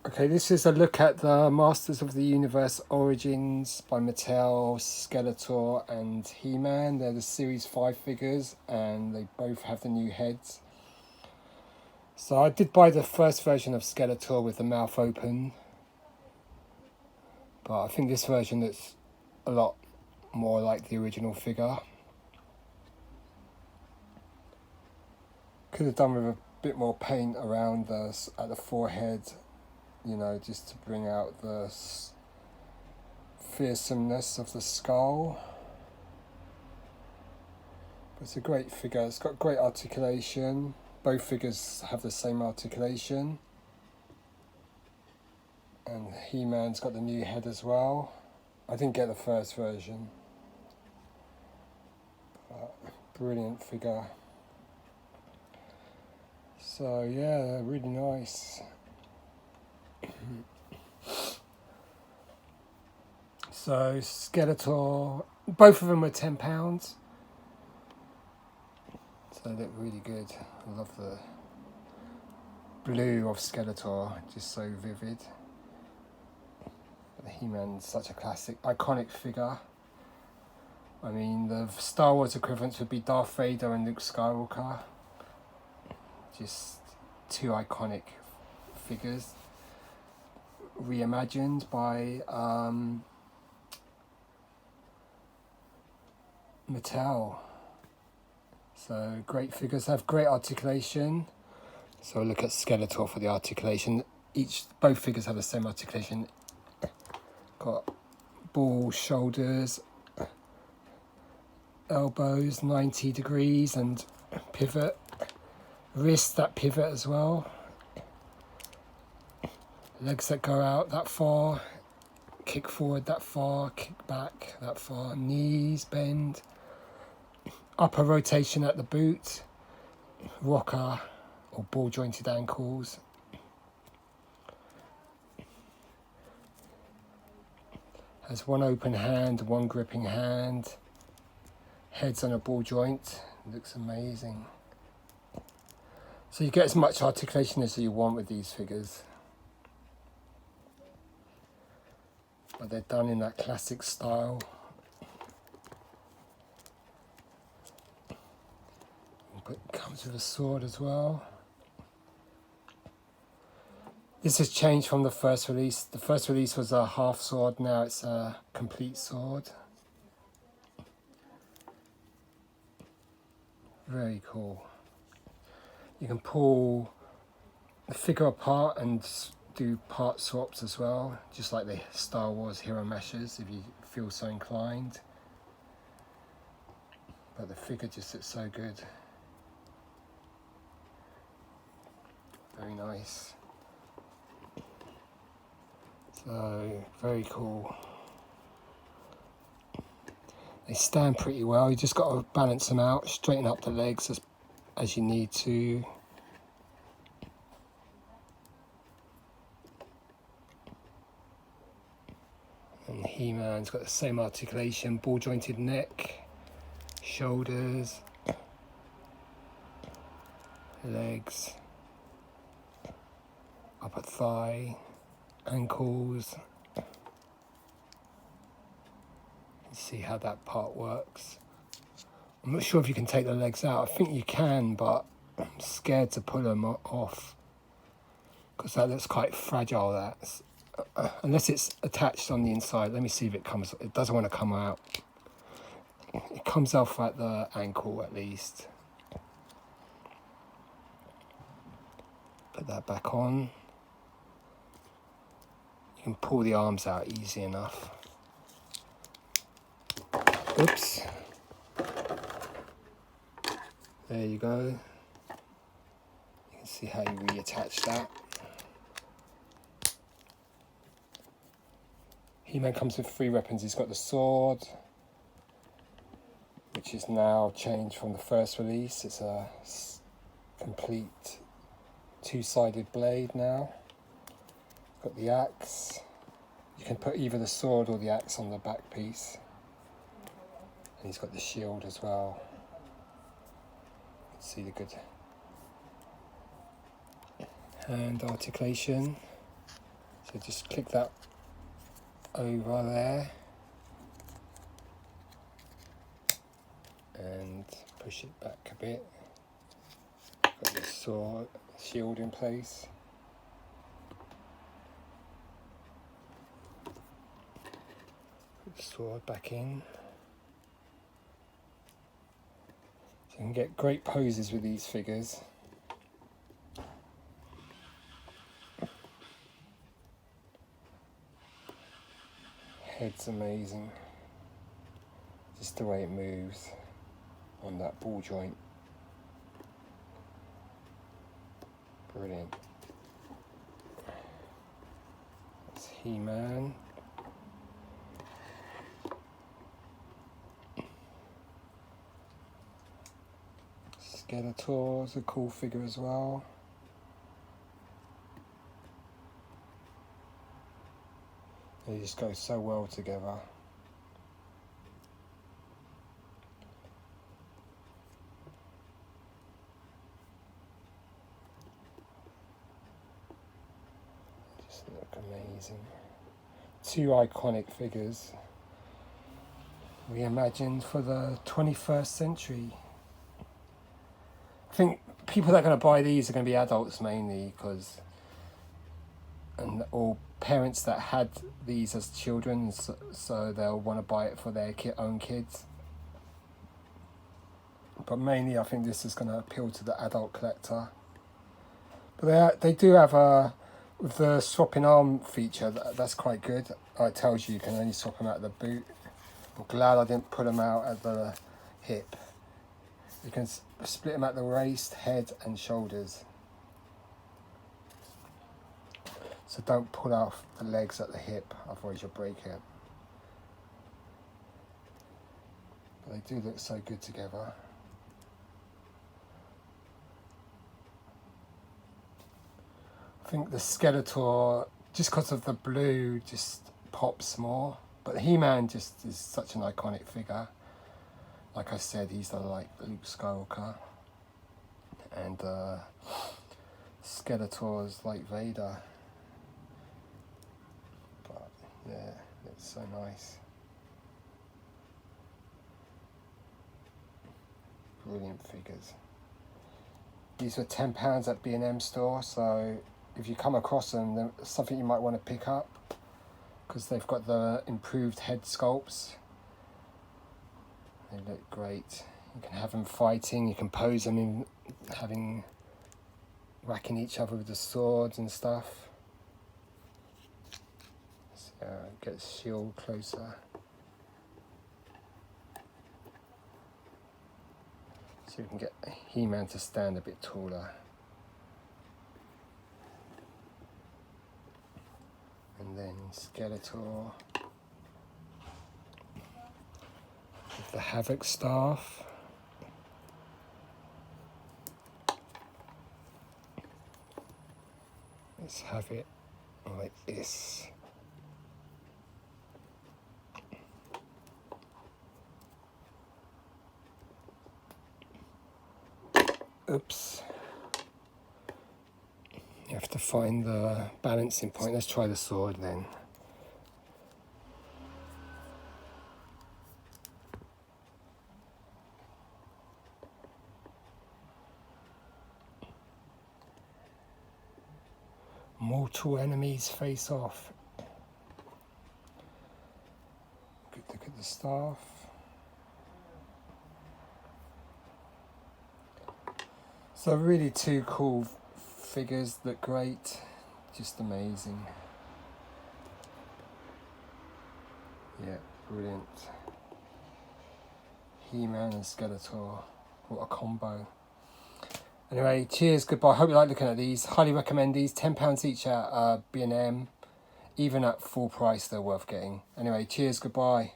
Okay, this is a look at the Masters of the Universe Origins by Mattel, Skeletor and He-Man. They're the Series 5 figures and they both have the new heads. So I did buy the first version of Skeletor with the mouth open. But I think this version looks a lot more like the original figure. Could have done with a bit more paint around at the forehead. You know, just to bring out the fearsomeness of the skull. But it's a great figure. It's got great articulation. Both figures have the same articulation. And He-Man's got the new head as well. I didn't get the first version. But brilliant figure. So yeah, they're really nice. So Skeletor, both of them were £10. So they look really good. I love the blue of Skeletor, just so vivid. But the He-Man's such a classic, iconic figure. I mean, the Star Wars equivalents would be Darth Vader and Luke Skywalker. Just two iconic figures. Reimagined by Mattel. So great figures, have great articulation. So look at Skeletor for the articulation. Both figures have the same articulation. Got ball shoulders, elbows 90 degrees and pivot. Wrists that pivot as well. Legs that go out that far, kick forward that far, kick back that far, knees bend, upper rotation at the boot, rocker or ball jointed ankles. Has one open hand, one gripping hand, heads on a ball joint, looks amazing. So you get as much articulation as you want with these figures. But they're done in that classic style. But it comes with a sword as well. This has changed from the first release. The first release was a half sword, now it's a complete sword. Very cool. You can pull the figure apart and do part swaps as well, just like the Star Wars hero meshes if you feel so inclined. But the figure just looks so good. Very nice. So, very cool. They stand pretty well, you just got to balance them out, straighten up the legs as you need to. And He-Man's got the same articulation, ball jointed neck, shoulders, legs, upper thigh, ankles. You see how that part works. I'm not sure if you can take the legs out. I think you can, but I'm scared to pull them off because that looks quite fragile. That's unless it's attached on the inside. Let me see if it comes. It doesn't want to come out. It comes off at the ankle at least. Put that back on. You can pull the arms out easy enough. Oops. There you go. You can see how you reattach that. He-Man comes with 3 weapons. He's got the sword, which is now changed from the first release. It's a complete 2-sided blade now. Got the axe. You can put either the sword or the axe on the back piece. And he's got the shield as well. See the good hand articulation. So just click that over there and push it back a bit. Got the sword shield in place. Put the sword back in. So you can get great poses with these figures. Head's amazing. Just the way it moves on that ball joint. Brilliant. That's He-Man. Skeletor is a cool figure as well. They just go so well together. Just look amazing. Two iconic figures we imagined for the 21st century. I think people that are going to buy these are going to be adults mainly, or parents that had these as children, so they'll want to buy it for their own kids. But mainly I think this is going to appeal to the adult collector. But they do have with the swapping arm feature, that's quite good. It tells you can only swap them out of the boot. I'm glad I didn't put them out at the hip. You can split them at the waist, head and shoulders. So don't pull off the legs at the hip, otherwise you'll break it. But they do look so good together. I think the Skeletor, just because of the blue, just pops more. But He-Man just is such an iconic figure. Like I said, he's like Luke Skywalker. And Skeletor is like Vader. Yeah, it's so nice. Brilliant figures. These were £10 at B&M store, so if you come across them, they're something you might want to pick up because they've got the improved head sculpts. They look great. You can have them fighting, you can pose them in whacking each other with the swords and stuff. Get the shield closer. So you can get He-Man to stand a bit taller. And then Skeletor with the Havoc staff. Let's have it like this. Oops. You have to find the balancing point. Let's try the sword then. Mortal enemies face off. Good look at the staff. So really two cool figures, look great, just amazing. Yeah, brilliant. He-Man and Skeletor, what a combo. Anyway, cheers, goodbye. Hope you like looking at these. Highly recommend these. £10 each at B&M. Even at full price, they're worth getting. Anyway, cheers, goodbye.